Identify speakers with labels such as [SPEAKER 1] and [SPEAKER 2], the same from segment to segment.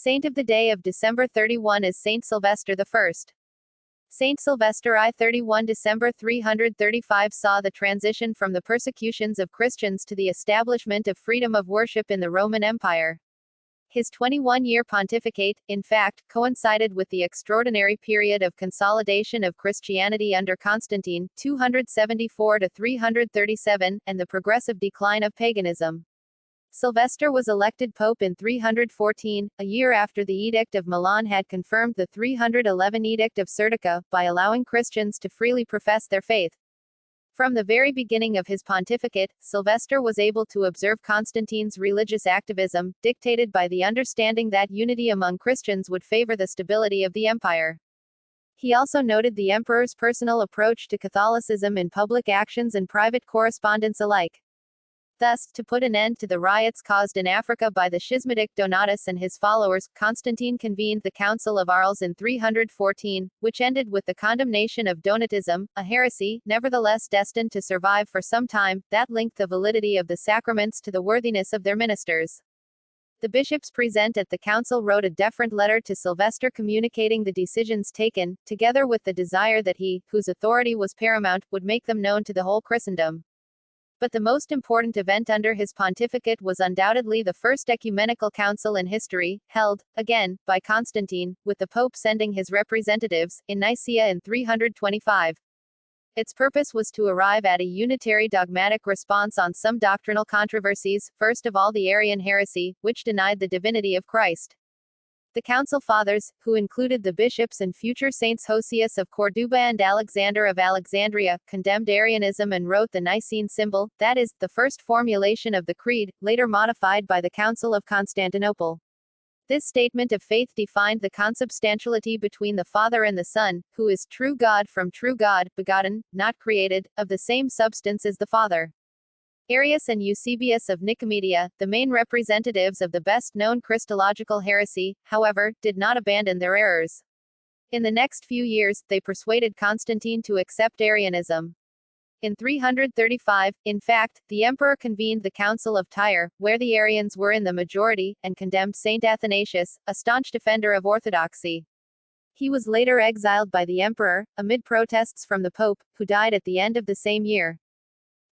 [SPEAKER 1] Saint of the day of December 31 is Saint Sylvester I. Saint Sylvester I 31 December 335 saw the transition from the persecutions of Christians to the establishment of freedom of worship in the Roman Empire. His 21-year pontificate, in fact, coincided with the extraordinary period of consolidation of Christianity under Constantine, 274–337, and the progressive decline of paganism. Sylvester was elected pope in 314, a year after the Edict of Milan had confirmed the 311 Edict of Serdica, by allowing Christians to freely profess their faith. From the very beginning of his pontificate, Sylvester was able to observe Constantine's religious activism, dictated by the understanding that unity among Christians would favor the stability of the empire. He also noted the emperor's personal approach to Catholicism in public actions and private correspondence alike. Thus, to put an end to the riots caused in Africa by the schismatic Donatus and his followers, Constantine convened the Council of Arles in 314, which ended with the condemnation of Donatism, a heresy, nevertheless destined to survive for some time, that linked the validity of the sacraments to the worthiness of their ministers. The bishops present at the council wrote a deferent letter to Sylvester communicating the decisions taken, together with the desire that he, whose authority was paramount, would make them known to the whole Christendom. But the most important event under his pontificate was undoubtedly the First Ecumenical Council in history, held, again, by Constantine, with the Pope sending his representatives, in Nicaea in 325. Its purpose was to arrive at a unitary dogmatic response on some doctrinal controversies, first of all the Arian heresy, which denied the divinity of Christ. The Council Fathers, who included the bishops and future saints Hosius of Corduba and Alexander of Alexandria, condemned Arianism and wrote the Nicene Symbol, that is, the first formulation of the Creed, later modified by the Council of Constantinople. This statement of faith defined the consubstantiality between the Father and the Son, who is true God from true God, begotten, not created, of the same substance as the Father. Arius and Eusebius of Nicomedia, the main representatives of the best-known Christological heresy, however, did not abandon their errors. In the next few years, they persuaded Constantine to accept Arianism. In 335, in fact, the emperor convened the Council of Tyre, where the Arians were in the majority, and condemned Saint Athanasius, a staunch defender of orthodoxy. He was later exiled by the emperor, amid protests from the pope, who died at the end of the same year.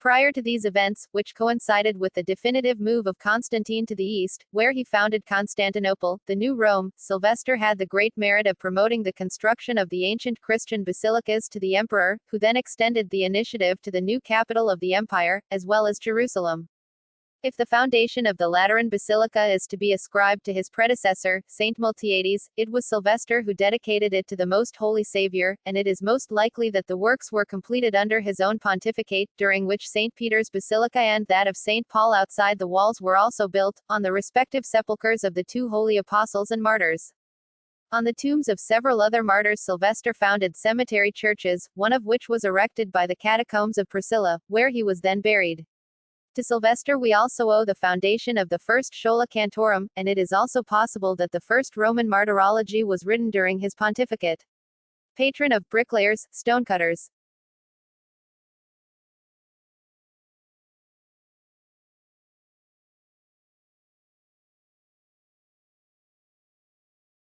[SPEAKER 1] Prior to these events, which coincided with the definitive move of Constantine to the east, where he founded Constantinople, the new Rome, Sylvester had the great merit of promoting the construction of the ancient Christian basilicas to the emperor, who then extended the initiative to the new capital of the empire, as well as Jerusalem. If the foundation of the Lateran Basilica is to be ascribed to his predecessor, Saint Miltiades, it was Sylvester who dedicated it to the Most Holy Savior, and it is most likely that the works were completed under his own pontificate, during which St. Peter's Basilica and that of St. Paul outside the walls were also built, on the respective sepulchres of the two holy apostles and martyrs. On the tombs of several other martyrs Sylvester founded cemetery churches, one of which was erected by the catacombs of Priscilla, where he was then buried. To Sylvester we also owe the foundation of the first Schola Cantorum, and it is also possible that the first Roman martyrology was written during his pontificate. Patron of bricklayers, stonecutters,